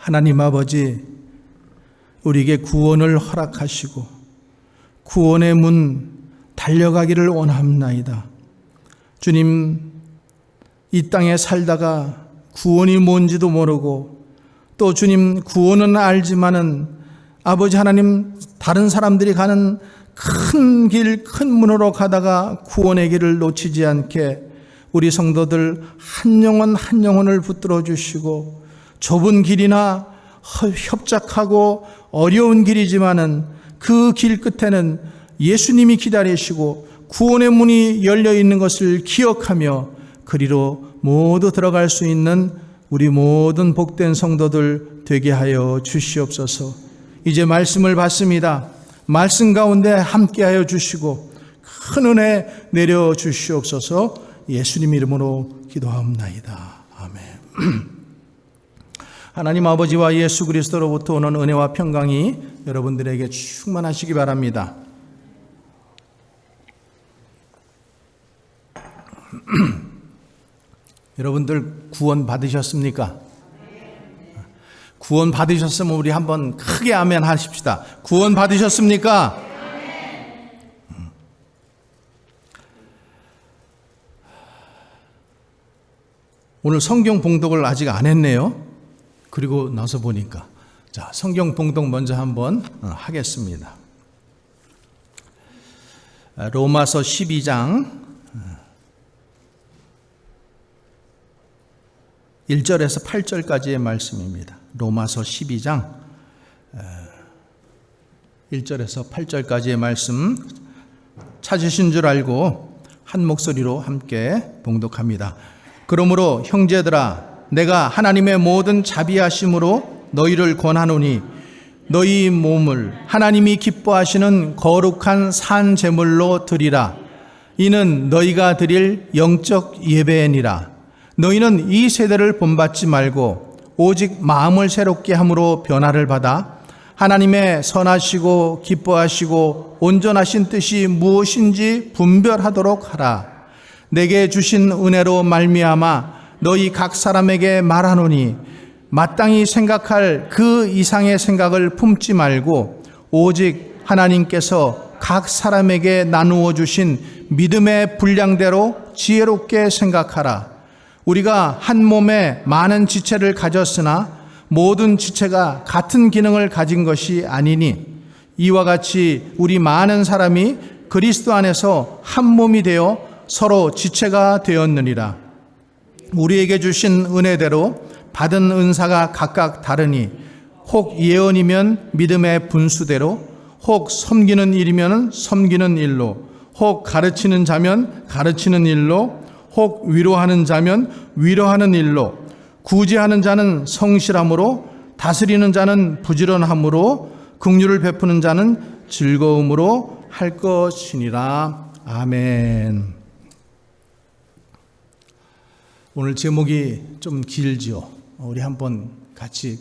하나님 아버지, 우리에게 구원을 허락하시고 구원의 문 달려가기를 원합나이다. 주님, 이 땅에 살다가 구원이 뭔지도 모르고 또 주님 구원은 알지만은 아버지 하나님, 다른 사람들이 가는 큰 길, 큰 문으로 가다가 구원의 길을 놓치지 않게 우리 성도들 한 영혼 한 영혼을 붙들어 주시고, 좁은 길이나 협착하고 어려운 길이지만은 그 길 끝에는 예수님이 기다리시고 구원의 문이 열려 있는 것을 기억하며 그리로 모두 들어갈 수 있는 우리 모든 복된 성도들 되게 하여 주시옵소서. 이제 말씀을 받습니다. 말씀 가운데 함께하여 주시고 큰 은혜 내려 주시옵소서. 예수님 이름으로 기도하옵나이다. 아멘. 하나님 아버지와 예수 그리스도로부터 오는 은혜와 평강이 여러분들에게 충만하시기 바랍니다. 여러분들 구원 받으셨습니까? 구원 받으셨으면 우리 한번 크게 아멘 하십시다. 구원 받으셨습니까? 오늘 성경 봉독을 아직 안 했네요. 그리고 나서 보니까 자, 성경 봉독 먼저 한번 하겠습니다. 로마서 12장 1절에서 8절까지의 말씀입니다. 로마서 12장 1절에서 8절까지의 말씀 찾으신 줄 알고 한 목소리로 함께 봉독합니다. 그러므로 형제들아, 내가 하나님의 모든 자비하심으로 너희를 권하노니 너희 몸을 하나님이 기뻐하시는 거룩한 산 제물로 드리라. 이는 너희가 드릴 영적 예배니라. 너희는 이 세대를 본받지 말고 오직 마음을 새롭게 함으로 변화를 받아 하나님의 선하시고 기뻐하시고 온전하신 뜻이 무엇인지 분별하도록 하라. 내게 주신 은혜로 말미암아 너희 각 사람에게 말하노니 마땅히 생각할 그 이상의 생각을 품지 말고 오직 하나님께서 각 사람에게 나누어 주신 믿음의 분량대로 지혜롭게 생각하라. 우리가 한 몸에 많은 지체를 가졌으나 모든 지체가 같은 기능을 가진 것이 아니니 이와 같이 우리 많은 사람이 그리스도 안에서 한 몸이 되어 서로 지체가 되었느니라. 우리에게 주신 은혜대로 받은 은사가 각각 다르니 혹 예언이면 믿음의 분수대로, 혹 섬기는 일이면 섬기는 일로, 혹 가르치는 자면 가르치는 일로, 혹 위로하는 자면 위로하는 일로, 구제하는 자는 성실함으로, 다스리는 자는 부지런함으로, 긍휼을 베푸는 자는 즐거움으로 할 것이니라. 아멘. 오늘 제목이 좀 길지요. 우리 한번 같이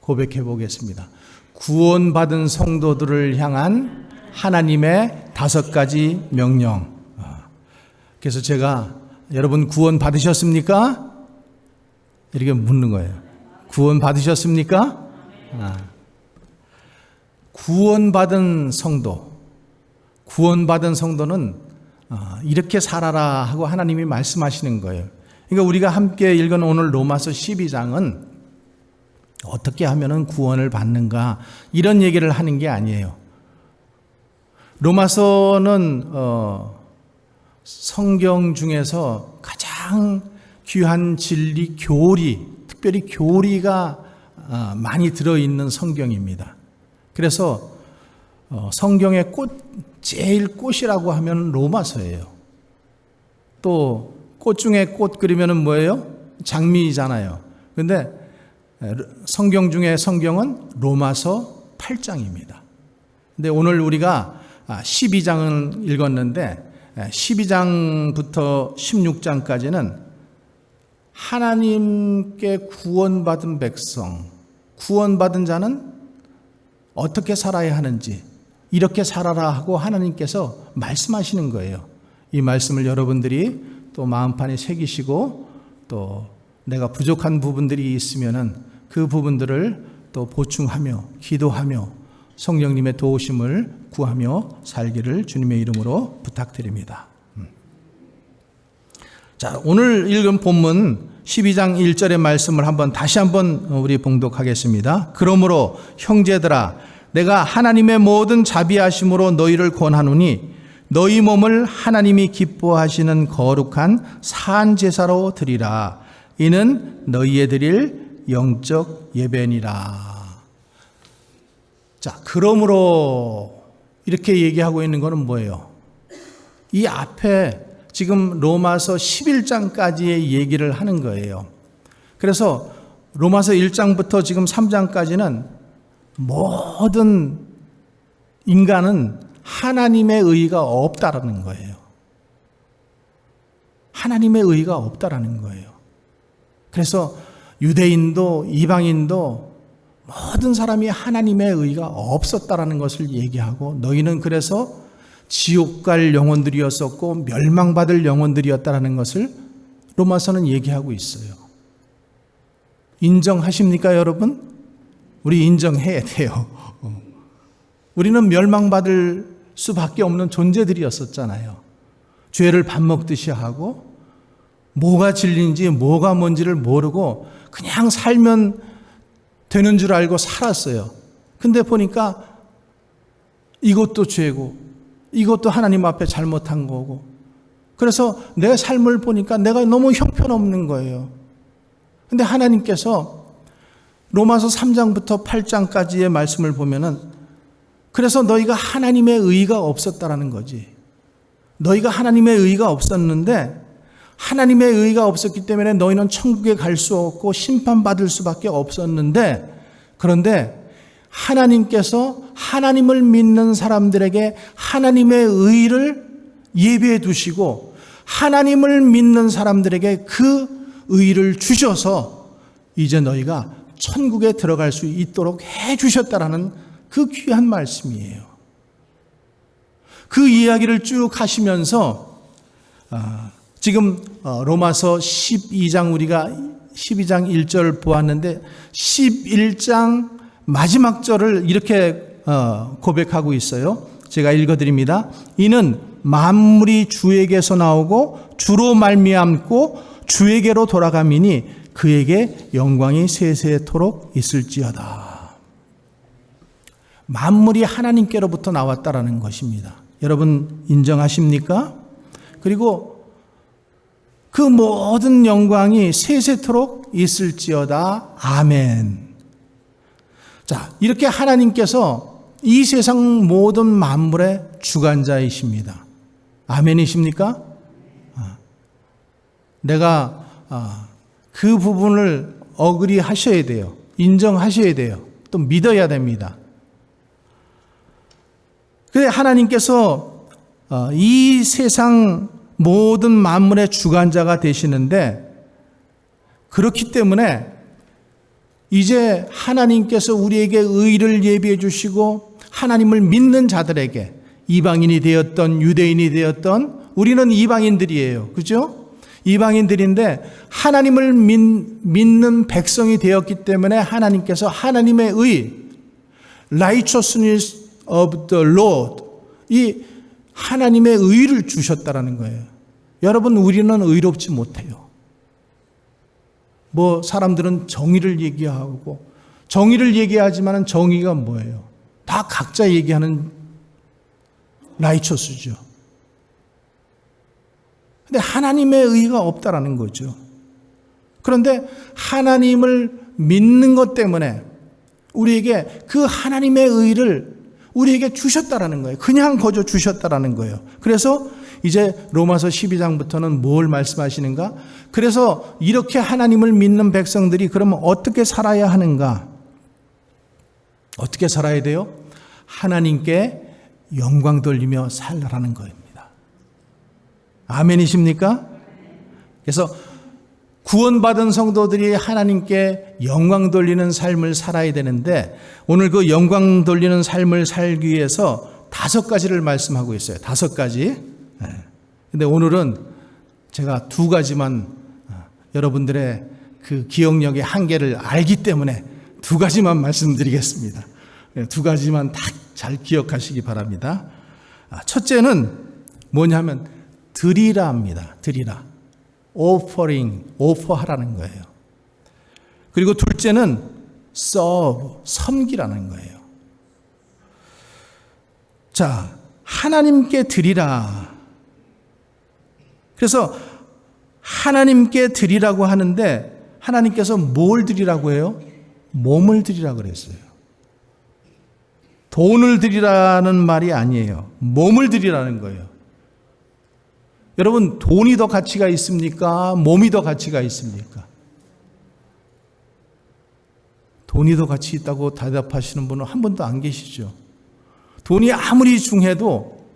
고백해 보겠습니다. 구원받은 성도들을 향한 하나님의 5가지 명령. 그래서 제가 여러분 구원 받으셨습니까? 이렇게 묻는 거예요. 구원 받으셨습니까? 구원받은 성도, 구원받은 성도는 이렇게 살아라 하고 하나님이 말씀하시는 거예요. 그러니까 우리가 함께 읽은 오늘 로마서 12장은 어떻게 하면 구원을 받는가 이런 얘기를 하는 게 아니에요. 로마서는 성경 중에서 가장 귀한 진리, 교리, 특별히 교리가 많이 들어있는 성경입니다. 그래서 성경의 제일 꽃이라고 하면 로마서예요. 또 꽃 중에 꽃 그리면 뭐예요? 장미잖아요. 그런데 성경 중에 성경은 로마서 8장입니다. 근데 오늘 우리가 12장을 읽었는데 12장부터 16장까지는 하나님께 구원받은 백성, 구원받은 자는 어떻게 살아야 하는지 이렇게 살아라 하고 하나님께서 말씀하시는 거예요. 이 말씀을 여러분들이 또 마음판에 새기시고 또 내가 부족한 부분들이 있으면은 그 부분들을 또 보충하며 기도하며 성령님의 도우심을 구하며 살기를 주님의 이름으로 부탁드립니다. 자, 오늘 읽은 본문 12장 1절의 말씀을 다시 한번 우리 봉독하겠습니다. 그러므로 형제들아, 내가 하나님의 모든 자비하심으로 너희를 권하노니 너희 몸을 하나님이 기뻐하시는 거룩한 산 제사로 드리라. 이는 너희에 드릴 영적 예배니라. 자, 그러므로 이렇게 얘기하고 있는 것은 뭐예요? 이 앞에 지금 로마서 11장까지의 얘기를 하는 거예요. 그래서 로마서 1장부터 지금 3장까지는 모든 인간은 하나님의 의가 없다라는 거예요. 하나님의 의가 없다라는 거예요. 그래서 유대인도 이방인도 모든 사람이 하나님의 의가 없었다라는 것을 얘기하고 너희는 그래서 지옥 갈 영혼들이었었고 멸망받을 영혼들이었다라는 것을 로마서는 얘기하고 있어요. 인정하십니까, 여러분? 우리 인정해야 돼요. 우리는 멸망받을 수밖에 없는 존재들이었었잖아요. 죄를 밥 먹듯이 하고 뭐가 진리인지 뭐가 뭔지를 모르고 그냥 살면 되는 줄 알고 살았어요. 근데 보니까 이것도 죄고 이것도 하나님 앞에 잘못한 거고, 그래서 내 삶을 보니까 내가 너무 형편없는 거예요. 근데 하나님께서 로마서 3장부터 8장까지의 말씀을 보면은 그래서 너희가 하나님의 의가 없었다라는 거지. 너희가 하나님의 의가 없었는데 하나님의 의가 없었기 때문에 너희는 천국에 갈 수 없고 심판받을 수밖에 없었는데, 그런데 하나님께서 하나님을 믿는 사람들에게 하나님의 의를 예비해 두시고 하나님을 믿는 사람들에게 그 의를 주셔서 이제 너희가 천국에 들어갈 수 있도록 해 주셨다라는 그 귀한 말씀이에요. 그 이야기를 쭉 하시면서 지금 로마서 12장 우리가 12장 1절 보았는데 11장 마지막 절을 이렇게 고백하고 있어요. 제가 읽어드립니다. 이는 만물이 주에게서 나오고 주로 말미암고 주에게로 돌아감이니 그에게 영광이 세세토록 있을지어다. 만물이 하나님께로부터 나왔다라는 것입니다. 여러분 인정하십니까? 그리고 그 모든 영광이 세세토록 있을지어다. 아멘. 자, 이렇게 하나님께서 이 세상 모든 만물의 주관자이십니다. 아멘이십니까? 내가 그 부분을 어그리 하셔야 돼요. 인정하셔야 돼요. 또 믿어야 됩니다. 그래, 하나님께서 이 세상 모든 만물의 주관자가 되시는데, 그렇기 때문에 이제 하나님께서 우리에게 의를 예비해 주시고 하나님을 믿는 자들에게, 이방인이 되었던 유대인이 되었던 우리는 이방인들이에요. 그죠? 이방인들인데 하나님을 믿는 백성이 되었기 때문에 하나님께서 하나님의 의, righteousness of the Lord, 이 하나님의 의를 주셨다라는 거예요. 여러분, 우리는 의롭지 못해요. 뭐 사람들은 정의를 얘기하고 정의를 얘기하지만 정의가 뭐예요? 다 각자 얘기하는 righteous죠. 근데 하나님의 의가 없다라는 거죠. 그런데 하나님을 믿는 것 때문에 우리에게 그 하나님의 의를 우리에게 주셨다라는 거예요. 그냥 거저 주셨다라는 거예요. 그래서 이제 로마서 12장부터는 뭘 말씀하시는가? 그래서 이렇게 하나님을 믿는 백성들이 그러면 어떻게 살아야 하는가? 어떻게 살아야 돼요? 하나님께 영광 돌리며 살라라는 겁니다. 아멘이십니까? 그래서 구원받은 성도들이 하나님께 영광 돌리는 삶을 살아야 되는데, 오늘 그 영광 돌리는 삶을 살기 위해서 5가지를 말씀하고 있어요. 5가지. 근데 오늘은 제가 2가지만 여러분들의 그 기억력의 한계를 알기 때문에 두 가지만 말씀드리겠습니다. 두 가지만 딱 잘 기억하시기 바랍니다. 첫째는 뭐냐면 드리라입니다. 드리라. 오퍼하라는 거예요. 그리고 둘째는 serve, 섬기라는 거예요. 자, 하나님께 드리라. 그래서 하나님께 드리라고 하는데 하나님께서 뭘 드리라고 해요? 몸을 드리라고 그랬어요. 돈을 드리라는 말이 아니에요. 몸을 드리라는 거예요. 여러분, 돈이 더 가치가 있습니까? 몸이 더 가치가 있습니까? 돈이 더 가치 있다고 대답하시는 분은 한 분도 안 계시죠. 돈이 아무리 중요해도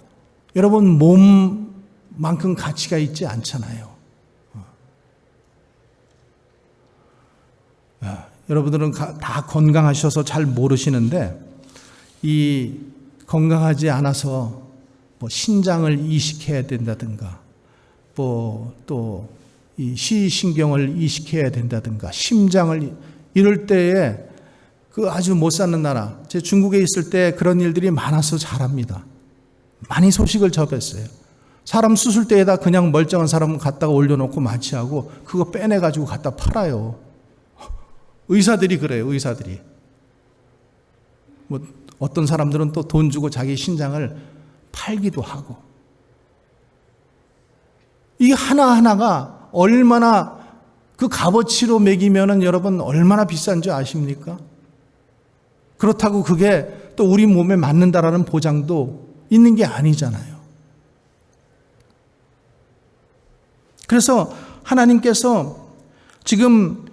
여러분 몸만큼 가치가 있지 않잖아요. 여러분들은 다 건강하셔서 잘 모르시는데 이 건강하지 않아서 뭐 신장을 이식해야 된다든가 또 이 시신경을 이식해야 된다든가 심장을 이럴 때에 그 아주 못 사는 나라, 제 중국에 있을 때 그런 일들이 많아서 잘합니다. 많이 소식을 접했어요. 사람 수술대에다 그냥 멀쩡한 사람 갖다가 올려놓고 마취하고 그거 빼내가지고 갖다 팔아요. 의사들이 그래요. 의사들이. 뭐 어떤 사람들은 또 돈 주고 자기 신장을 팔기도 하고. 이게 하나하나가 얼마나 그 값어치로 매기면은 여러분 얼마나 비싼 줄 아십니까? 그렇다고 그게 또 우리 몸에 맞는다라는 보장도 있는 게 아니잖아요. 그래서 하나님께서 지금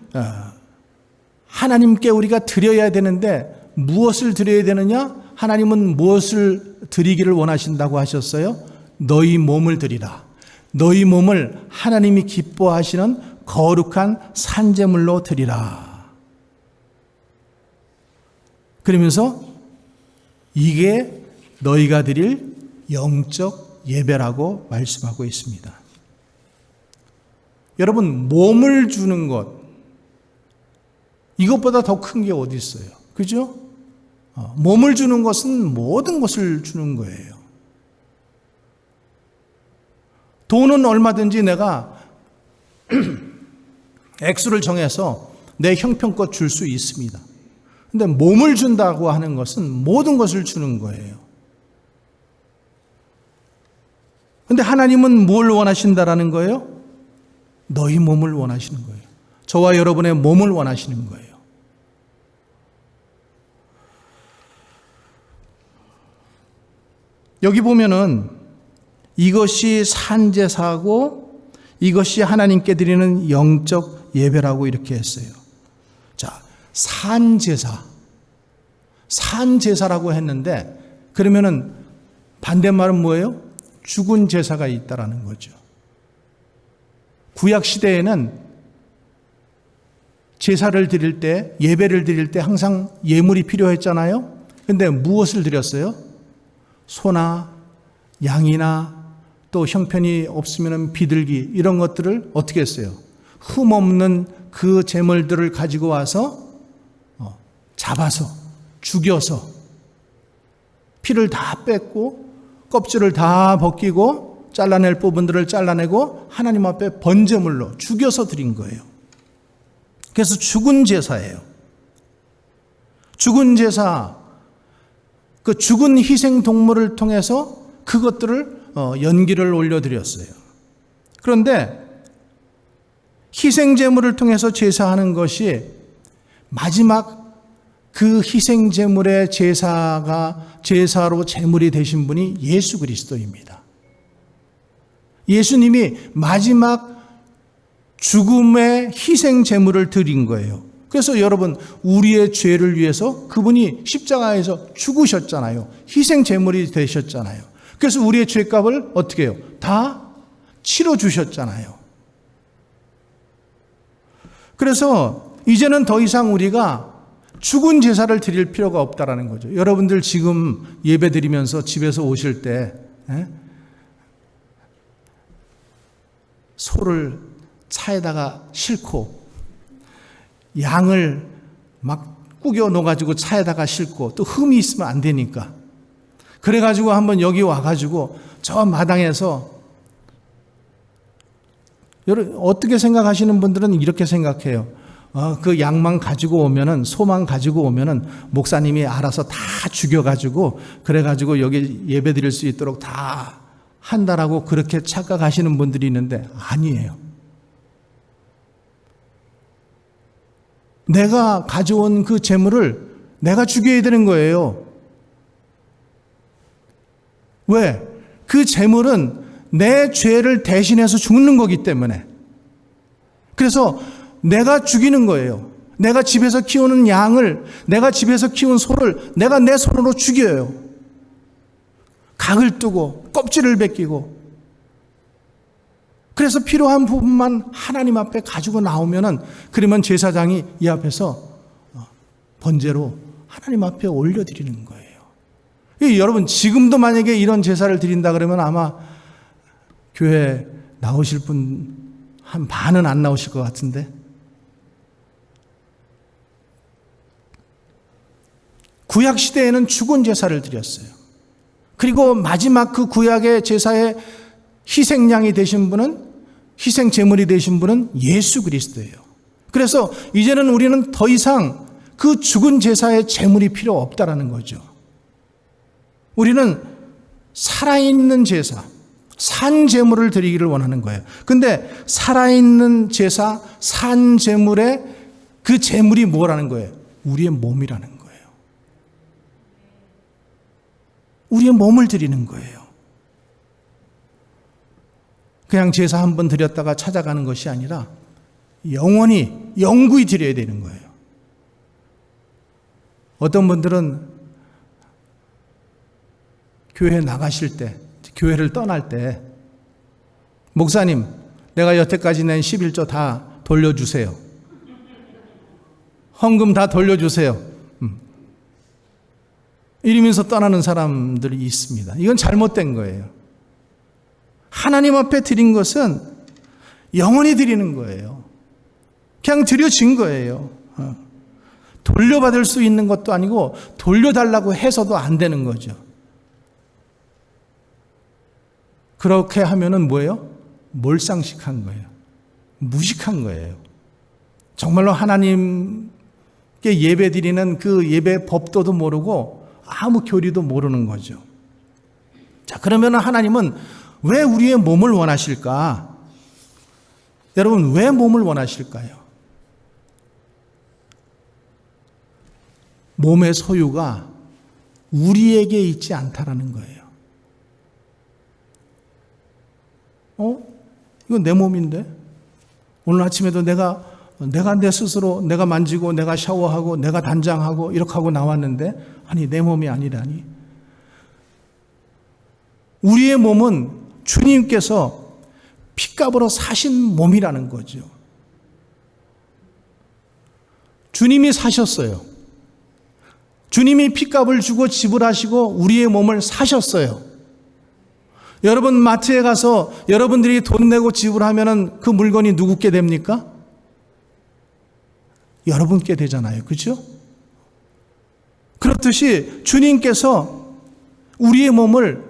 하나님께 우리가 드려야 되는데 무엇을 드려야 되느냐? 하나님은 무엇을 드리기를 원하신다고 하셨어요? 너희 몸을 드리라. 너희 몸을 하나님이 기뻐하시는 거룩한 산제물로 드리라. 그러면서 이게 너희가 드릴 영적 예배라고 말씀하고 있습니다. 여러분, 몸을 주는 것, 이것보다 더 큰 게 어디 있어요? 그죠? 몸을 주는 것은 모든 것을 주는 거예요. 돈은 얼마든지 내가 액수를 정해서 내 형편껏 줄 수 있습니다. 근데 몸을 준다고 하는 것은 모든 것을 주는 거예요. 근데 하나님은 뭘 원하신다라는 거예요? 너희 몸을 원하시는 거예요. 저와 여러분의 몸을 원하시는 거예요. 여기 보면은 이것이 산제사고 이것이 하나님께 드리는 영적 예배라고 이렇게 했어요. 자, 산제사라고 했는데 그러면은 반대말은 뭐예요? 죽은 제사가 있다라는 거죠. 구약 시대에는 제사를 드릴 때, 예배를 드릴 때 항상 예물이 필요했잖아요. 근데 무엇을 드렸어요? 소나 양이나 또 형편이 없으면 비둘기 이런 것들을 어떻게 했어요? 흠없는 그 제물들을 가지고 와서 잡아서 죽여서 피를 다 뺐고 껍질을 다 벗기고 잘라낼 부분들을 잘라내고 하나님 앞에 번제물로 죽여서 드린 거예요. 그래서 죽은 제사예요. 죽은 제사, 그 죽은 희생 동물을 통해서 그것들을 연기를 올려드렸어요. 그런데 희생 제물을 통해서 제사하는 것이 마지막 그 희생 제물의 제사로 제물이 되신 분이 예수 그리스도입니다. 예수님이 마지막 죽음의 희생 제물을 드린 거예요. 그래서 여러분, 우리의 죄를 위해서 그분이 십자가에서 죽으셨잖아요. 희생 제물이 되셨잖아요. 그래서 우리의 죄값을 어떻게 해요? 다 치러주셨잖아요. 그래서 이제는 더 이상 우리가 죽은 제사를 드릴 필요가 없다라는 거죠. 여러분들 지금 예배 드리면서 집에서 오실 때 소를 차에다가 싣고 양을 막 구겨 놓아가지고 차에다가 싣고 또 흠이 있으면 안 되니까. 그래가지고 한번 여기 와가지고 저 마당에서 여러분 어떻게 생각하시는 분들은 이렇게 생각해요. 그 양만 가지고 오면은 소만 가지고 오면은 목사님이 알아서 다 죽여가지고 그래가지고 여기 예배 드릴 수 있도록 다 한다라고 그렇게 착각하시는 분들이 있는데 아니에요. 내가 가져온 그 재물을 내가 죽여야 되는 거예요. 왜? 그 재물은 내 죄를 대신해서 죽는 거기 때문에. 그래서 내가 죽이는 거예요. 내가 집에서 키우는 양을, 내가 집에서 키운 소를 내가 내 손으로 죽여요. 각을 뜨고 껍질을 벗기고. 그래서 필요한 부분만 하나님 앞에 가지고 나오면은 그러면 제사장이 이 앞에서 번제로 하나님 앞에 올려드리는 거예요. 여러분 지금도 만약에 이런 제사를 드린다 그러면 아마 교회 나오실 분 한 반은 안 나오실 것 같은데. 구약 시대에는 죽은 제사를 드렸어요. 그리고 마지막 그 구약의 제사의 희생양이 되신 분은, 희생 제물이 되신 분은 예수 그리스도예요. 그래서 이제는 우리는 더 이상 그 죽은 제사의 제물이 필요 없다라는 거죠. 우리는 살아있는 제사, 산 제물을 드리기를 원하는 거예요. 근데 살아있는 제사, 산 제물의 그 제물이 뭐라는 거예요? 우리의 몸이라는 거예요. 우리의 몸을 드리는 거예요. 그냥 제사 한 번 드렸다가 찾아가는 것이 아니라 영원히 드려야 되는 거예요. 어떤 분들은 교회 나가실 때, 교회를 떠날 때, 목사님, 내가 여태까지 낸 11조 다 돌려주세요. 헌금 다 돌려주세요. 이러면서 떠나는 사람들이 있습니다. 이건 잘못된 거예요. 하나님 앞에 드린 것은 영원히 드리는 거예요. 그냥 드려진 거예요. 돌려받을 수 있는 것도 아니고 돌려달라고 해서도 안 되는 거죠. 그렇게 하면은 뭐예요? 몰상식한 거예요. 무식한 거예요. 정말로 하나님께 예배 드리는 그 예배 법도도 모르고 아무 교리도 모르는 거죠. 자, 그러면 하나님은 왜 우리의 몸을 원하실까? 여러분, 왜 몸을 원하실까요? 몸의 소유가 우리에게 있지 않다라는 거예요. 이건 내 몸인데? 오늘 아침에도 내가 내 스스로 내가 만지고 내가 샤워하고 내가 단장하고 이렇게 하고 나왔는데, 아니, 내 몸이 아니라니. 우리의 몸은 주님께서 핏값으로 사신 몸이라는 거죠. 주님이 사셨어요. 주님이 핏값을 주고 지불하시고 우리의 몸을 사셨어요. 여러분 마트에 가서 여러분들이 돈 내고 지불하면 그 물건이 누구께 됩니까? 여러분께 되잖아요. 그렇죠? 그렇듯이 주님께서 우리의 몸을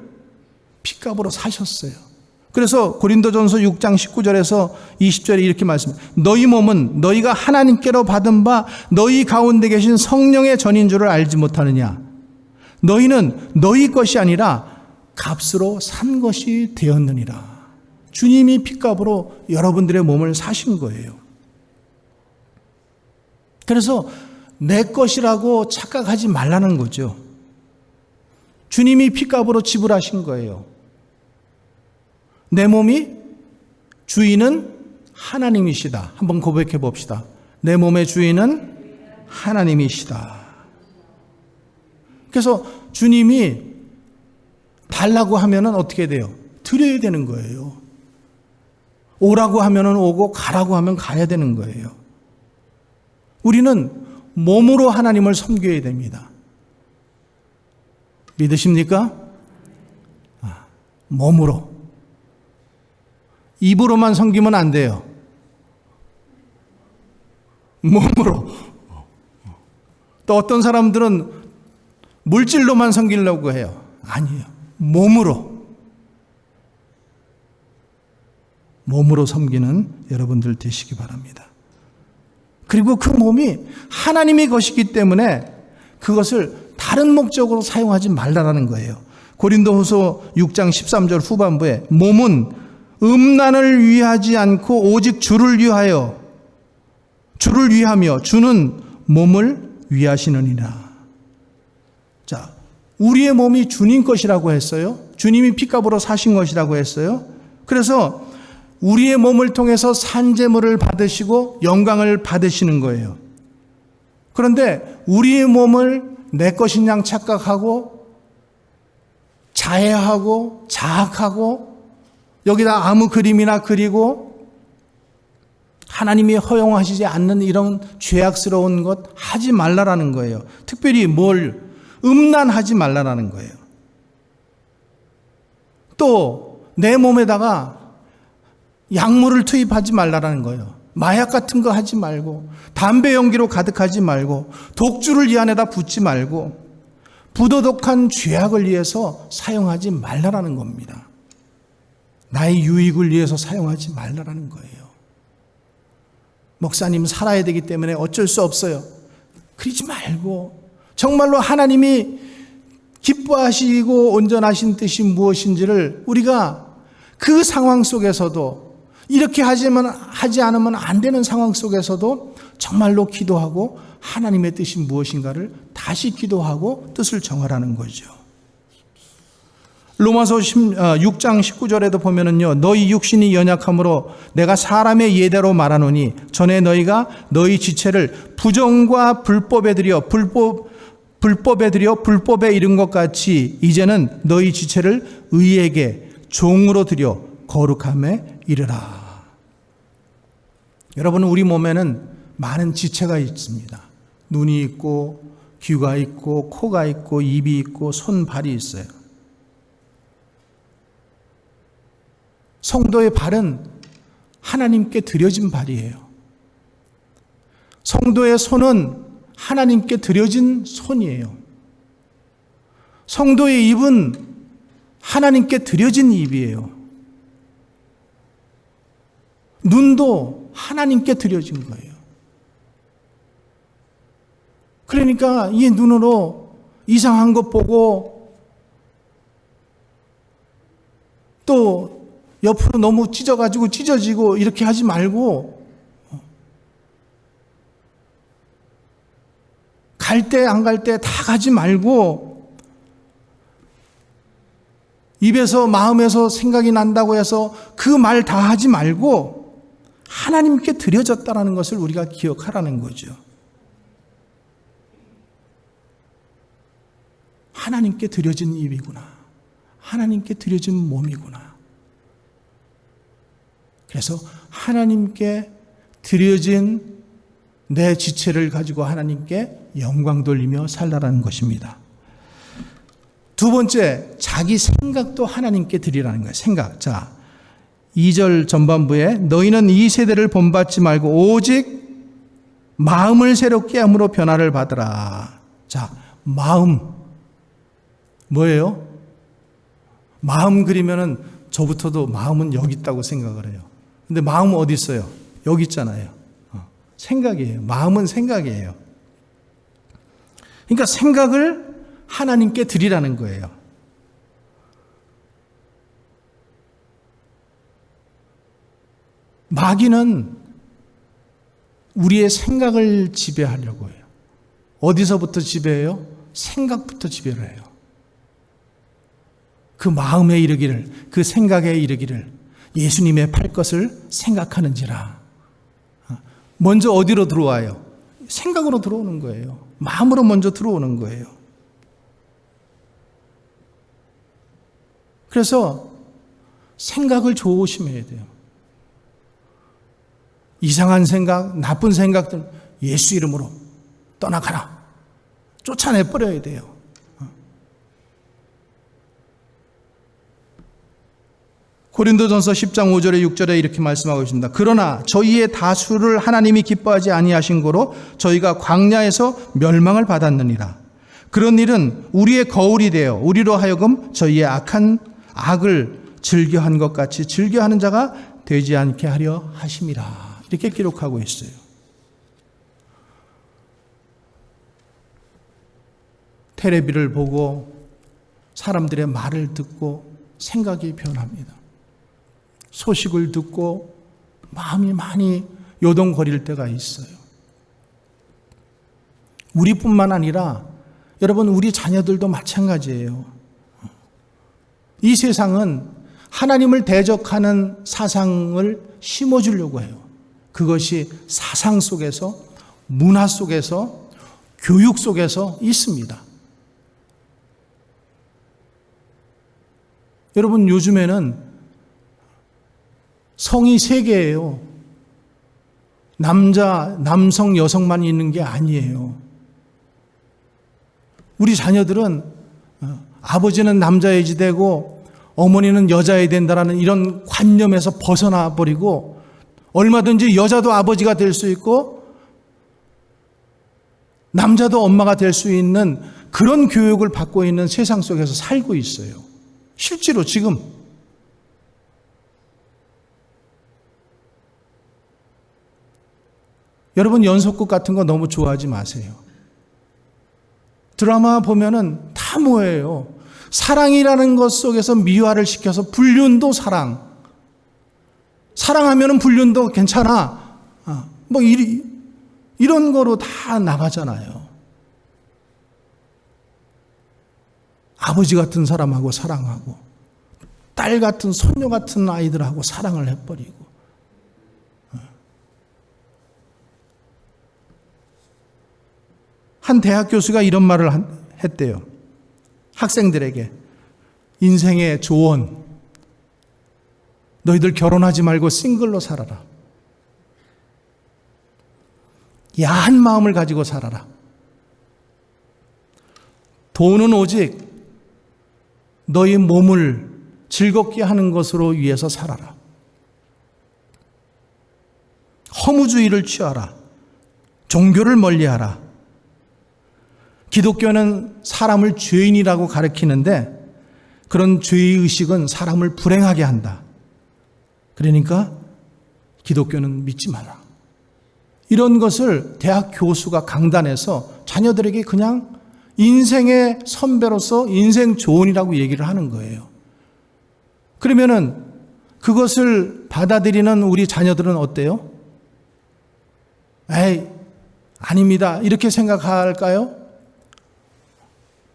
핏값으로 사셨어요. 그래서 고린도전서 6장 19절에서 20절에 이렇게 말씀해요. 너희 몸은 너희가 하나님께로 받은 바 너희 가운데 계신 성령의 전인 줄을 알지 못하느냐. 너희는 너희 것이 아니라 값으로 산 것이 되었느니라. 주님이 핏값으로 여러분들의 몸을 사신 거예요. 그래서 내 것이라고 착각하지 말라는 거죠. 주님이 핏값으로 지불하신 거예요. 내 몸이 주인은 하나님이시다. 한번 고백해 봅시다. 내 몸의 주인은 하나님이시다. 그래서 주님이 달라고 하면은 어떻게 돼요? 드려야 되는 거예요. 오라고 하면은 오고 가라고 하면 가야 되는 거예요. 우리는 몸으로 하나님을 섬겨야 됩니다. 믿으십니까? 몸으로. 입으로만 섬기면 안 돼요. 몸으로. 또 어떤 사람들은 물질로만 섬기려고 해요. 아니에요. 몸으로. 몸으로 섬기는 여러분들 되시기 바랍니다. 그리고 그 몸이 하나님의 것이기 때문에 그것을 다른 목적으로 사용하지 말라라는 거예요. 고린도후서 6장 13절 후반부에 몸은 음란을 위하지 않고 오직 주를 위하여 주를 위하며 주는 몸을 위하시느니라. 자, 우리의 몸이 주님 것이라고 했어요. 주님이 피값으로 사신 것이라고 했어요. 그래서 우리의 몸을 통해서 산제물을 받으시고 영광을 받으시는 거예요. 그런데 우리의 몸을 내 것인 양 착각하고 자해하고 자학하고 여기다 아무 그림이나 그리고 하나님이 허용하시지 않는 이런 죄악스러운 것 하지 말라라는 거예요. 특별히 뭘 음란하지 말라라는 거예요. 또 내 몸에다가 약물을 투입하지 말라라는 거예요. 마약 같은 거 하지 말고 담배 연기로 가득하지 말고 독주를 이 안에다 붓지 말고 부도덕한 죄악을 위해서 사용하지 말라라는 겁니다. 나의 유익을 위해서 사용하지 말라라는 거예요. 목사님 살아야 되기 때문에 어쩔 수 없어요. 그러지 말고 정말로 하나님이 기뻐하시고 온전하신 뜻이 무엇인지를 우리가 그 상황 속에서도 이렇게 하지 않으면 안 되는 상황 속에서도 정말로 기도하고 하나님의 뜻이 무엇인가를 다시 기도하고 뜻을 정하라는 거죠. 로마서 6장 19절에도 보면은요, 너희 육신이 연약함으로 내가 사람의 예대로 말하노니 전에 너희가 너희 지체를 부정과 불법에 들여 불법에 이른 것 같이 이제는 너희 지체를 의에게 종으로 들여 거룩함에 이르라. 여러분, 우리 몸에는 많은 지체가 있습니다. 눈이 있고 귀가 있고 코가 있고 입이 있고 손, 발이 있어요. 성도의 발은 하나님께 드려진 발이에요. 성도의 손은 하나님께 드려진 손이에요. 성도의 입은 하나님께 드려진 입이에요. 눈도 하나님께 드려진 거예요. 그러니까 이 눈으로 이상한 것 보고 또 옆으로 너무 찢어가지고 찢어지고 이렇게 하지 말고 갈 때 안 갈 때 다 가지 말고 입에서 마음에서 생각이 난다고 해서 그 말 다 하지 말고 하나님께 드려졌다는 것을 우리가 기억하라는 거죠. 하나님께 드려진 입이구나. 하나님께 드려진 몸이구나. 그래서 하나님께 드려진 내 지체를 가지고 하나님께 영광 돌리며 살라라는 것입니다. 두 번째, 자기 생각도 하나님께 드리라는 거예요. 생각. 자, 2절 전반부에 너희는 이 세대를 본받지 말고 오직 마음을 새롭게 함으로 변화를 받으라. 자, 마음. 뭐예요? 마음 그리면은 저부터도 마음은 여기 있다고 생각을 해요. 근데 마음은 어디 있어요? 여기 있잖아요. 생각이에요. 마음은 생각이에요. 그러니까 생각을 하나님께 드리라는 거예요. 마귀는 우리의 생각을 지배하려고 해요. 어디서부터 지배해요? 생각부터 지배를 해요. 그 마음에 이르기를, 그 생각에 이르기를 예수님의 팔 것을 생각하는지라. 먼저 어디로 들어와요? 생각으로 들어오는 거예요. 마음으로 먼저 들어오는 거예요. 그래서 생각을 조심해야 돼요. 이상한 생각, 나쁜 생각들 예수 이름으로 떠나가라. 쫓아내버려야 돼요. 고린도전서 10장 5절에 6절에 이렇게 말씀하고 있습니다. 그러나 저희의 다수를 하나님이 기뻐하지 아니하신 고로 저희가 광야에서 멸망을 받았느니라. 그런 일은 우리의 거울이 되어 우리로 하여금 저희의 악을 즐겨한 것 같이 즐겨하는 자가 되지 않게 하려 하심이라. 이렇게 기록하고 있어요. 텔레비를 보고 사람들의 말을 듣고 생각이 변합니다. 소식을 듣고 마음이 많이 요동거릴 때가 있어요. 우리뿐만 아니라 여러분, 우리 자녀들도 마찬가지예요. 이 세상은 하나님을 대적하는 사상을 심어주려고 해요. 그것이 사상 속에서, 문화 속에서, 교육 속에서 있습니다. 여러분, 요즘에는 성이 세 개예요. 남성, 여성만 있는 게 아니에요. 우리 자녀들은 아버지는 남자애지 되고 어머니는 여자애 된다라는 이런 관념에서 벗어나 버리고 얼마든지 여자도 아버지가 될 수 있고 남자도 엄마가 될 수 있는 그런 교육을 받고 있는 세상 속에서 살고 있어요. 실제로 지금 여러분, 연속극 같은 거 너무 좋아하지 마세요. 드라마 보면은 다 뭐예요? 사랑이라는 것 속에서 미화를 시켜서 불륜도 사랑. 사랑하면은 불륜도 괜찮아. 뭐 이런 거로 다 나가잖아요. 아버지 같은 사람하고 사랑하고 딸 같은 손녀 같은 아이들하고 사랑을 해버리고 한 대학 교수가 이런 말을 했대요. 학생들에게 인생의 조언, 너희들 결혼하지 말고 싱글로 살아라. 야한 마음을 가지고 살아라. 돈은 오직 너희 몸을 즐겁게 하는 것으로 위해서 살아라. 허무주의를 취하라. 종교를 멀리하라. 기독교는 사람을 죄인이라고 가르치는데 그런 죄의식은 사람을 불행하게 한다. 그러니까 기독교는 믿지 마라. 이런 것을 대학 교수가 강단에서 자녀들에게 그냥 인생의 선배로서 인생 조언이라고 얘기를 하는 거예요. 그러면은 그것을 받아들이는 우리 자녀들은 어때요? 에이, 아닙니다. 이렇게 생각할까요?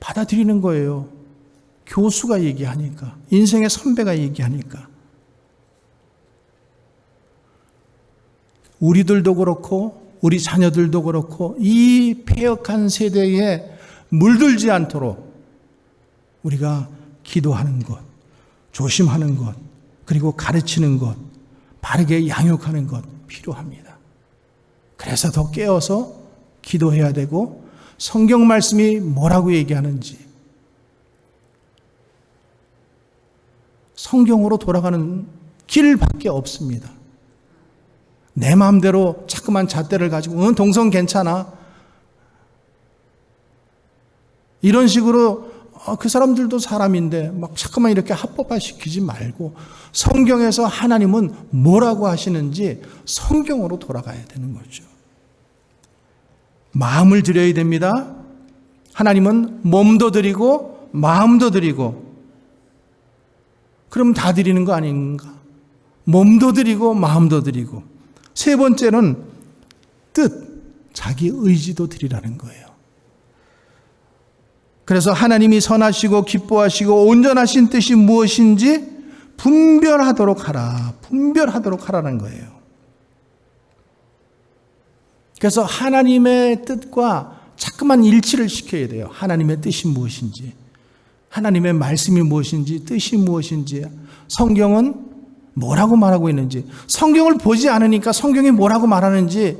받아들이는 거예요. 교수가 얘기하니까, 인생의 선배가 얘기하니까. 우리들도 그렇고 우리 자녀들도 그렇고 이 패역한 세대에 물들지 않도록 우리가 기도하는 것, 조심하는 것, 그리고 가르치는 것, 바르게 양육하는 것 필요합니다. 그래서 더 깨어서 기도해야 되고 성경 말씀이 뭐라고 얘기하는지 성경으로 돌아가는 길밖에 없습니다. 내 마음대로 자꾸만 잣대를 가지고 동성 괜찮아 이런 식으로 그 사람들도 사람인데 막 자꾸만 이렇게 합법화시키지 말고 성경에서 하나님은 뭐라고 하시는지 성경으로 돌아가야 되는 거죠. 마음을 드려야 됩니다. 하나님은 몸도 드리고 마음도 드리고 그럼 다 드리는 거 아닌가? 몸도 드리고 마음도 드리고 세 번째는 뜻, 자기 의지도 드리라는 거예요. 그래서 하나님이 선하시고 기뻐하시고 온전하신 뜻이 무엇인지 분별하도록 하라. 분별하도록 하라는 거예요. 그래서 하나님의 뜻과 자꾸만 일치를 시켜야 돼요. 하나님의 뜻이 무엇인지, 하나님의 말씀이 무엇인지, 뜻이 무엇인지, 성경은 뭐라고 말하고 있는지, 성경을 보지 않으니까 성경이 뭐라고 말하는지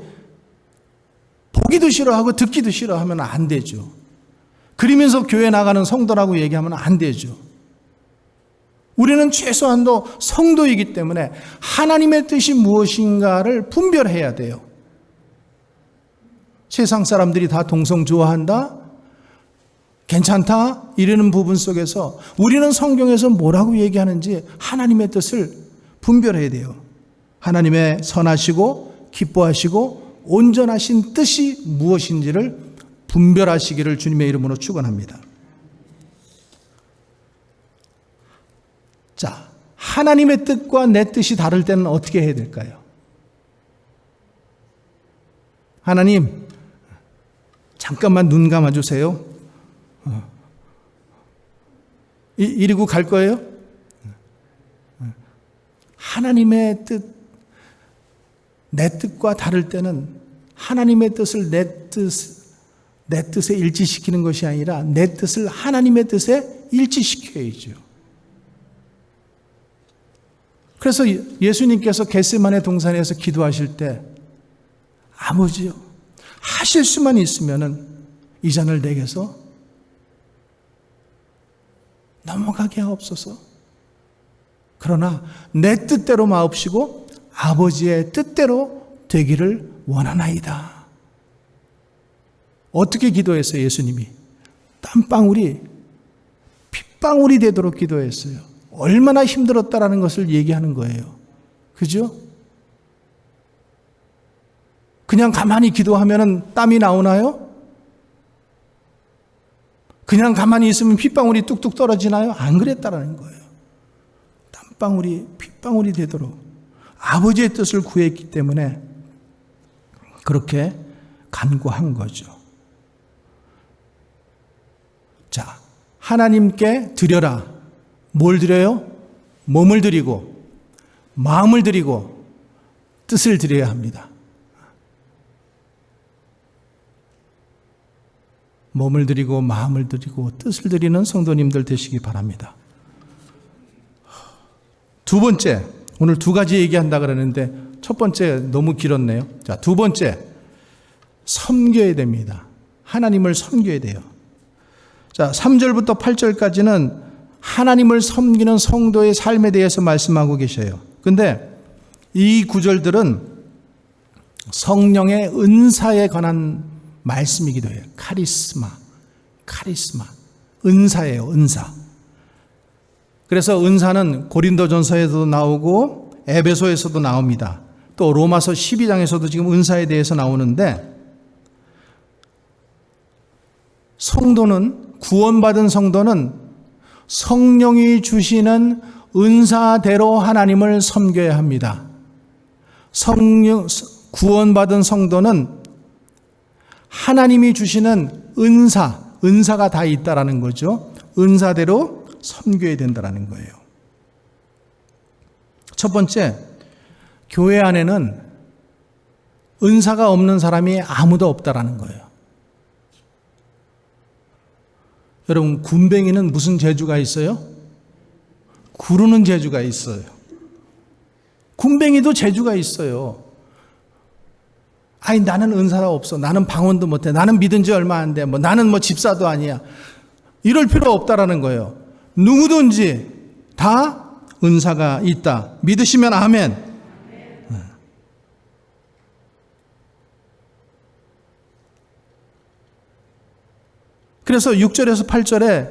보기도 싫어하고 듣기도 싫어하면 안 되죠. 그러면서 교회 나가는 성도라고 얘기하면 안 되죠. 우리는 최소한도 성도이기 때문에 하나님의 뜻이 무엇인가를 분별해야 돼요. 세상 사람들이 다 동성 좋아한다? 괜찮다? 이러는 부분 속에서 우리는 성경에서 뭐라고 얘기하는지 하나님의 뜻을 분별해야 돼요. 하나님의 선하시고 기뻐하시고 온전하신 뜻이 무엇인지를 분별하시기를 주님의 이름으로 축원합니다. 자, 하나님의 뜻과 내 뜻이 다를 때는 어떻게 해야 될까요? 하나님, 잠깐만 눈 감아주세요. 이러고 갈 거예요? 하나님의 뜻, 내 뜻과 다를 때는 하나님의 뜻을 내 뜻에 일치시키는 것이 아니라 내 뜻을 하나님의 뜻에 일치시켜야죠. 그래서 예수님께서 겟세마네 동산에서 기도하실 때 아버지요, 하실 수만 있으면은 이 잔을 내게서 넘어가게 하옵소서. 그러나 내 뜻대로 마옵시고 아버지의 뜻대로 되기를 원하나이다. 어떻게 기도했어요, 예수님이? 땀방울이 핏방울이 되도록 기도했어요. 얼마나 힘들었다라는 것을 얘기하는 거예요. 그죠? 그냥 가만히 기도하면 땀이 나오나요? 그냥 가만히 있으면 핏방울이 뚝뚝 떨어지나요? 안 그랬다라는 거예요. 땀방울이 핏방울이 되도록 아버지의 뜻을 구했기 때문에 그렇게 간구한 거죠. 자, 하나님께 드려라. 뭘 드려요? 몸을 드리고 마음을 드리고 뜻을 드려야 합니다. 몸을 드리고 마음을 드리고 뜻을 드리는 성도님들 되시기 바랍니다. 두 번째, 오늘 두 가지 얘기한다 그러는데 첫 번째 너무 길었네요. 자, 두 번째, 섬겨야 됩니다. 하나님을 섬겨야 돼요. 자, 3절부터 8절까지는 하나님을 섬기는 성도의 삶에 대해서 말씀하고 계셔요. 근데 이 구절들은 성령의 은사에 관한 말씀이기도 해요. 카리스마, 은사예요, 은사. 그래서 은사는 고린도전서에도 나오고 에베소에서도 나옵니다. 또 로마서 12장에서도 지금 은사에 대해서 나오는데, 성도는, 구원받은 성도는 성령이 주시는 은사대로 하나님을 섬겨야 합니다. 구원받은 성도는 하나님이 주시는 은사가 다 있다라는 거죠. 은사대로 섬겨야 된다라는 거예요. 첫 번째, 교회 안에는 은사가 없는 사람이 아무도 없다라는 거예요. 여러분, 군뱅이는 무슨 재주가 있어요? 구르는 재주가 있어요. 군뱅이도 재주가 있어요. 아니, 나는 은사가 없어. 나는 방언도 못해. 나는 믿은 지 얼마 안 돼. 나는 집사도 아니야. 이럴 필요 없다라는 거예요. 누구든지 다 은사가 있다. 믿으시면 아멘. 그래서 6절에서 8절에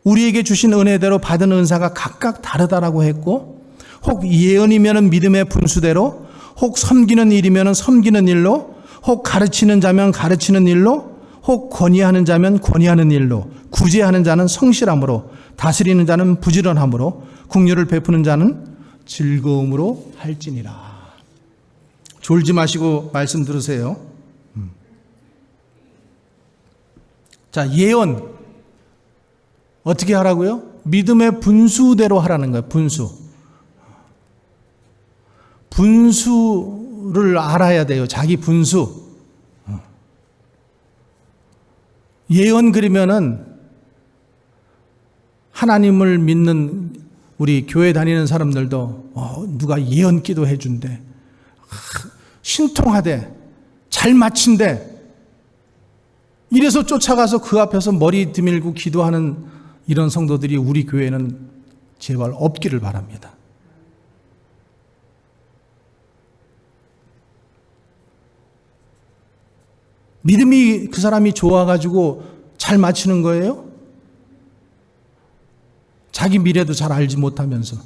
우리에게 주신 은혜대로 받은 은사가 각각 다르다라고 했고, 혹 예언이면 믿음의 분수대로, 혹 섬기는 일이면 섬기는 일로, 혹 가르치는 자면 가르치는 일로, 혹 권위하는 자면 권위하는 일로, 구제하는 자는 성실함으로, 다스리는 자는 부지런함으로, 긍휼을 베푸는 자는 즐거움으로 할지니라. 졸지 마시고 말씀 들으세요. 자, 예언 어떻게 하라고요? 믿음의 분수대로 하라는 거예요. 분수를 알아야 돼요. 자기 분수. 예언 그리면은 하나님을 믿는 우리 교회 다니는 사람들도 누가 예언 기도해 준대. 신통하대. 잘 맞춘대. 이래서 쫓아가서 그 앞에서 머리 드밀고 기도하는 이런 성도들이 우리 교회는 제발 없기를 바랍니다. 믿음이 그 사람이 좋아가지고 잘 맞추는 거예요? 자기 미래도 잘 알지 못하면서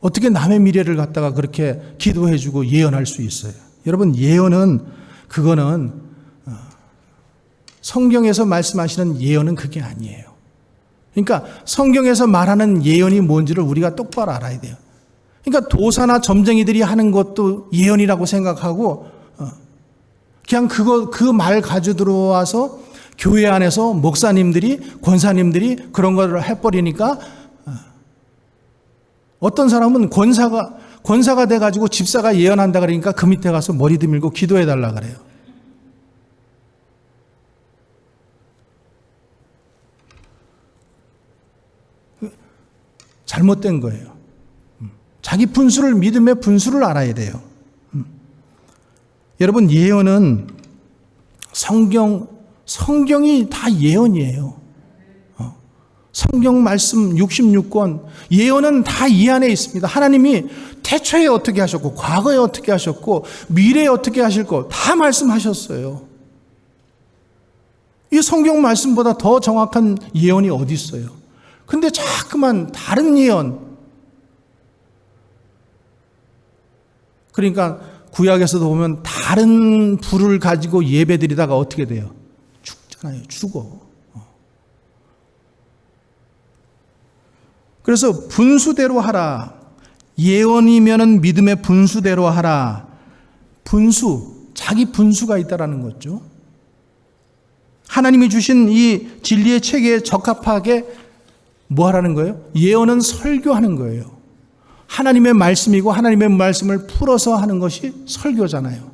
어떻게 남의 미래를 갖다가 그렇게 기도해주고 예언할 수 있어요? 여러분, 예언은 그거는 성경에서 말씀하시는 예언은 그게 아니에요. 그러니까 성경에서 말하는 예언이 뭔지를 우리가 똑바로 알아야 돼요. 그러니까 도사나 점쟁이들이 하는 것도 예언이라고 생각하고 그냥 그 말 가지고 들어와서 교회 안에서 목사님들이, 권사님들이 그런 거를 해버리니까 어떤 사람은 권사가 돼가지고 집사가 예언한다 그러니까 그 밑에 가서 머리 들밀고 기도해달라 그래요. 잘못된 거예요. 자기 분수를, 믿음의 분수를 알아야 돼요. 여러분, 예언은 성경이 다 예언이에요. 성경 말씀 66권, 예언은 다 이 안에 있습니다. 하나님이 태초에 어떻게 하셨고, 과거에 어떻게 하셨고, 미래에 어떻게 하실 거 다 말씀하셨어요. 이 성경 말씀보다 더 정확한 예언이 어디 있어요? 근데 자꾸만 다른 예언. 그러니까 구약에서도 보면 다른 불을 가지고 예배드리다가 어떻게 돼요? 죽잖아요. 죽어. 그래서 분수대로 하라. 예언이면은 믿음의 분수대로 하라. 분수, 자기 분수가 있다라는 거죠. 하나님이 주신 이 진리의 체계에 적합하게 뭐 하라는 거예요? 예언은 설교하는 거예요. 하나님의 말씀이고 하나님의 말씀을 풀어서 하는 것이 설교잖아요.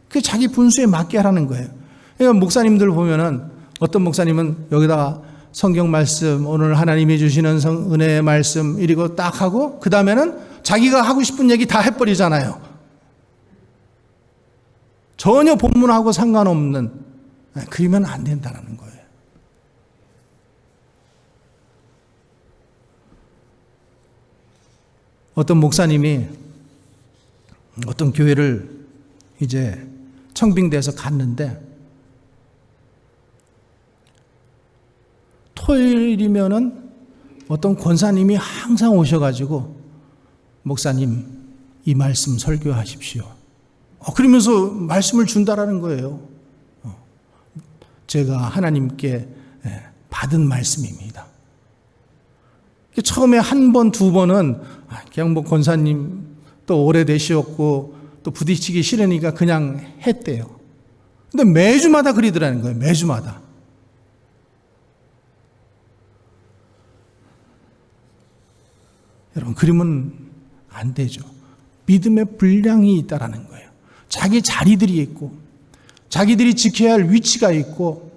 그게 자기 분수에 맞게 하라는 거예요. 그러니까 목사님들 보면은 어떤 목사님은 여기다가 성경 말씀, 오늘 하나님이 주시는 은혜의 말씀 이리고 딱 하고 그 다음에는 자기가 하고 싶은 얘기 다 해버리잖아요. 전혀 본문하고 상관없는, 그러면 안 된다는 거예요. 어떤 목사님이 어떤 교회를 이제 청빙대에서 갔는데 토요일이면은 어떤 권사님이 항상 오셔가지고 목사님 이 말씀 설교하십시오. 그러면서 말씀을 준다라는 거예요. 제가 하나님께 받은 말씀입니다. 처음에 한 번, 두 번은 그냥 뭐 권사님 또 오래되셨고 또 부딪히기 싫으니까 그냥 했대요. 근데 매주마다 그러더라는 거예요. 매주마다. 여러분, 그러면 안 되죠. 믿음의 분량이 있다라는 거예요. 자기 자리들이 있고 자기들이 지켜야 할 위치가 있고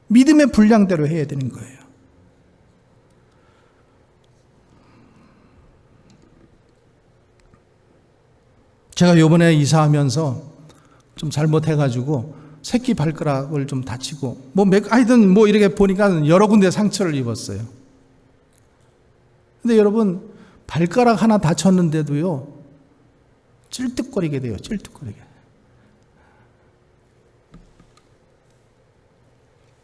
믿음의 분량대로 해야 되는 거예요. 제가 요번에 이사하면서 좀 잘못해가지고 새끼 발가락을 좀 다치고 하여튼 이렇게 보니까 여러 군데 상처를 입었어요. 근데 여러분, 발가락 하나 다쳤는데도요 찔뜩거리게 돼요. 찔뜩거리게.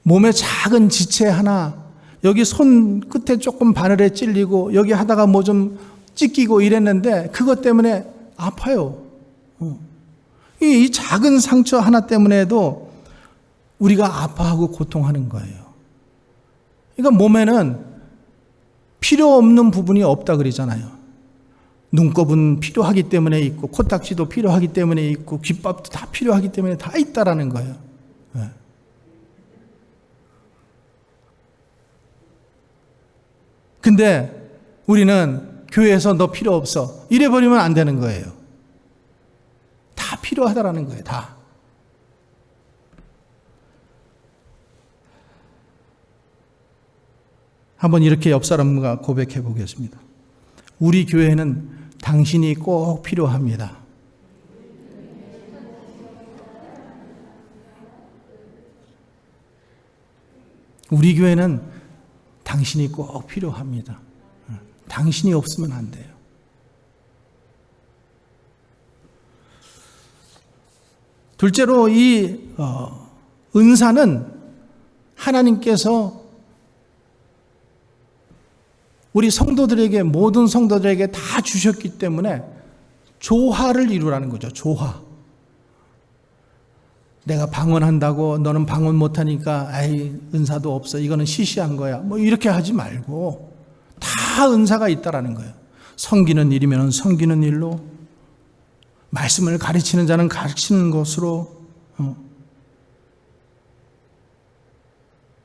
몸에 작은 지체 하나, 여기 손 끝에 조금 바늘에 찔리고 여기 하다가 뭐 좀 찢기고 이랬는데 그것 때문에 아파요. 이 작은 상처 하나 때문에도 우리가 아파하고 고통하는 거예요. 그러니까 몸에는 필요 없는 부분이 없다 그러잖아요. 눈곱은 필요하기 때문에 있고 코딱지도 필요하기 때문에 있고 귓밥도 다 필요하기 때문에 다 있다라는 거예요. 네. 근데 우리는 교회에서 너 필요 없어 이래버리면 안 되는 거예요. 다 필요하다라는 거예요. 다. 한번 이렇게 옆 사람과 고백해 보겠습니다. 우리 교회는 당신이 꼭 필요합니다. 우리 교회는 당신이 꼭 필요합니다. 당신이 없으면 안 돼요. 둘째로 이 은사는 하나님께서 우리 성도들에게, 모든 성도들에게 다 주셨기 때문에 조화를 이루라는 거죠. 조화. 내가 방언한다고 너는 방언 못하니까 아이 은사도 없어, 이거는 시시한 거야, 뭐 이렇게 하지 말고 다 은사가 있다라는 거예요. 섬기는 일이면 섬기는 일로, 말씀을 가르치는 자는 가르치는 것으로.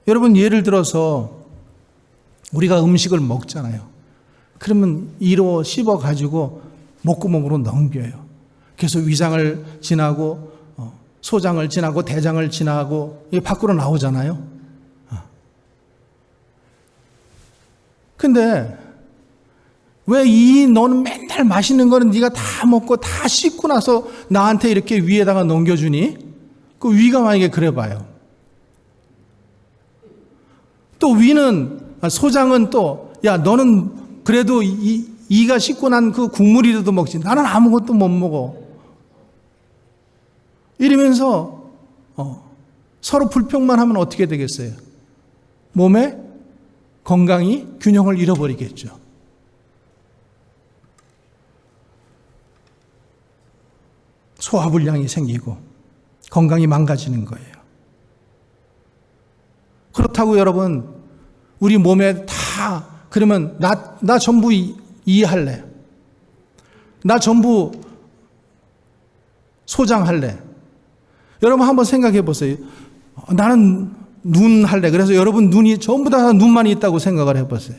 여러분, 예를 들어서 우리가 음식을 먹잖아요. 그러면 이로 씹어 가지고 목구멍으로 넘겨요. 그래서 위장을 지나고 소장을 지나고 대장을 지나고 밖으로 나오잖아요. 근데 왜 너는 맨날 맛있는 거는 네가 다 먹고 다 씹고 나서 나한테 이렇게 위에다가 넘겨주니? 그 위가 만약에 그래 봐요. 또 위는, 소장은 또, 야, 너는 그래도 이가 씹고 난 그 국물이라도 먹지, 나는 아무것도 못 먹어. 이러면서 서로 불평만 하면 어떻게 되겠어요? 몸의 건강이 균형을 잃어버리겠죠. 소화불량이 생기고 건강이 망가지는 거예요. 그렇다고 여러분, 우리 몸에 다, 그러면 나 전부 이해할래, 나 전부 소장할래. 여러분 한번 생각해 보세요. 나는 눈 할래. 그래서 여러분 눈이 전부 다 눈만 있다고 생각을 해보세요.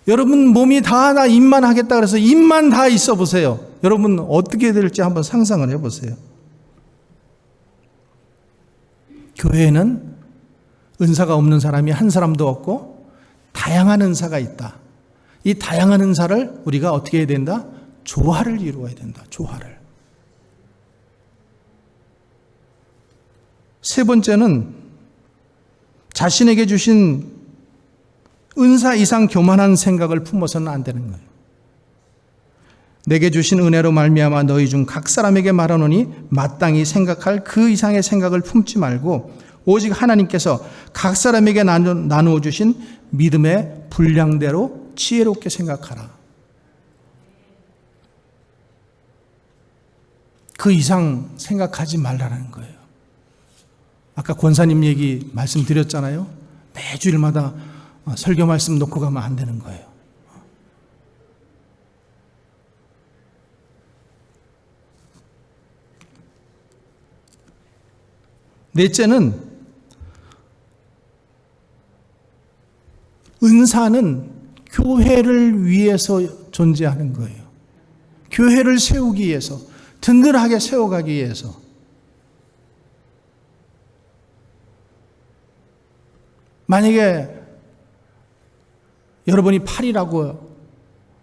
여러분 몸이 다 나 입만 하겠다 그래서 입만 다 있어 보세요. 여러분 어떻게 될지 한번 상상을 해보세요. 교회에는 은사가 없는 사람이 한 사람도 없고 다양한 은사가 있다. 이 다양한 은사를 우리가 어떻게 해야 된다? 조화를 이루어야 된다. 조화를. 세 번째는 자신에게 주신 은사 이상 교만한 생각을 품어서는 안 되는 거예요. 내게 주신 은혜로 말미암아 너희 중 각 사람에게 말하노니 마땅히 생각할 그 이상의 생각을 품지 말고 오직 하나님께서 각 사람에게 나누어 주신 믿음의 분량대로 지혜롭게 생각하라. 그 이상 생각하지 말라는 거예요. 아까 권사님 얘기 말씀드렸잖아요. 매주일마다 설교 말씀 놓고 가면 안 되는 거예요. 넷째는 은사는 교회를 위해서 존재하는 거예요. 교회를 세우기 위해서, 든든하게 세워가기 위해서. 만약에 여러분이 팔이라고,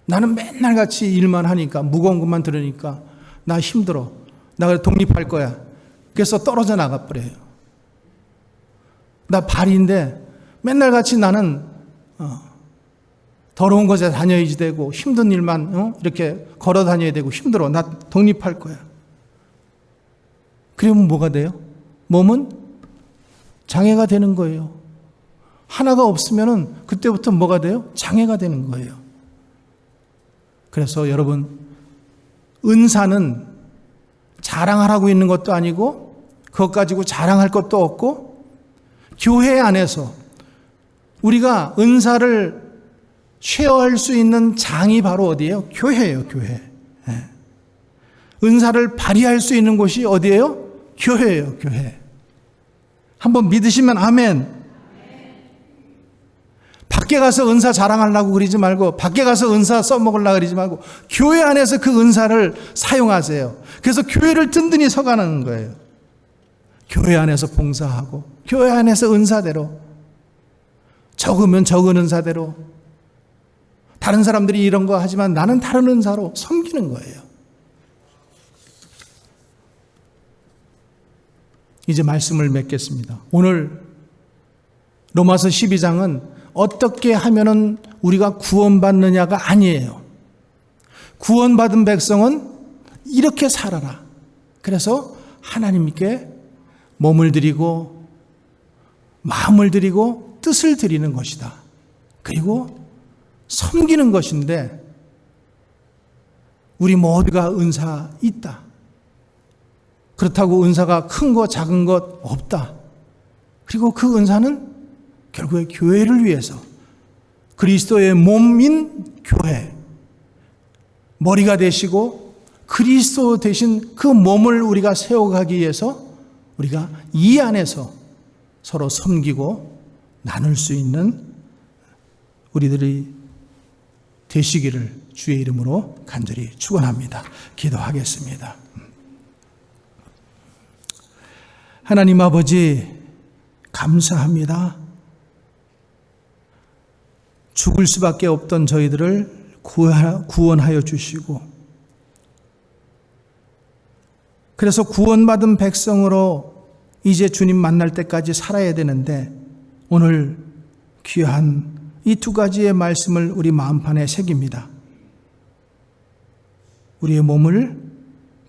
나는 맨날 같이 일만 하니까, 무거운 것만 들으니까 나 힘들어, 나 독립할 거야, 그래서 떨어져 나가버려요. 나 발인데 맨날 같이 나는 더러운 곳에 다녀야지 되고 힘든 일만 이렇게 걸어 다녀야 되고 힘들어, 나 독립할 거야. 그러면 뭐가 돼요? 몸은 장애가 되는 거예요. 하나가 없으면은 그때부터 뭐가 돼요? 장애가 되는 거예요. 그래서 여러분, 은사는 자랑하라고 있는 것도 아니고 그것 가지고 자랑할 것도 없고, 교회 안에서 우리가 은사를 쉐어할 수 있는 장이 바로 어디예요? 교회예요. 교회. 은사를 발휘할 수 있는 곳이 어디예요? 교회예요. 교회. 한번 믿으시면 아멘. 밖에 가서 은사 자랑하려고 그러지 말고, 밖에 가서 은사 써먹으려고 그러지 말고, 교회 안에서 그 은사를 사용하세요. 그래서 교회를 든든히 서가는 거예요. 교회 안에서 봉사하고, 교회 안에서 은사대로, 적으면 적은 은사대로, 다른 사람들이 이런 거 하지만 나는 다른 은사로 섬기는 거예요. 이제 말씀을 맺겠습니다. 오늘 로마서 12장은 어떻게 하면은 우리가 구원받느냐가 아니에요. 구원받은 백성은 이렇게 살아라. 그래서 하나님께 몸을 드리고 마음을 드리고 뜻을 드리는 것이다. 그리고 섬기는 것인데 우리 모두가 은사 있다. 그렇다고 은사가 큰 것 작은 것 없다. 그리고 그 은사는 결국에 교회를 위해서 그리스도의 몸인 교회, 머리가 되시고 그리스도 대신 그 몸을 우리가 세워가기 위해서 우리가 이 안에서 서로 섬기고 나눌 수 있는 우리들이 되시기를 주의 이름으로 간절히 축원합니다. 기도하겠습니다. 하나님 아버지, 감사합니다. 죽을 수밖에 없던 저희들을 구원하여 주시고, 그래서 구원받은 백성으로 이제 주님 만날 때까지 살아야 되는데, 오늘 귀한 이 두 가지의 말씀을 우리 마음판에 새깁니다. 우리의 몸을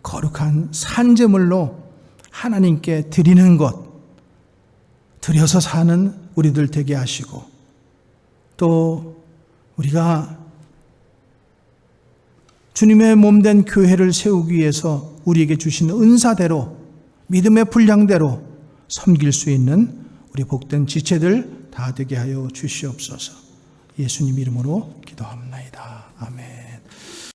거룩한 산제물로 하나님께 드리는 것, 드려서 사는 우리들 되게 하시고, 또 우리가 주님의 몸된 교회를 세우기 위해서 우리에게 주신 은사대로, 믿음의 분량대로 섬길 수 있는 우리 복된 지체들 다 되게 하여 주시옵소서. 예수님 이름으로 기도합니다. 아멘.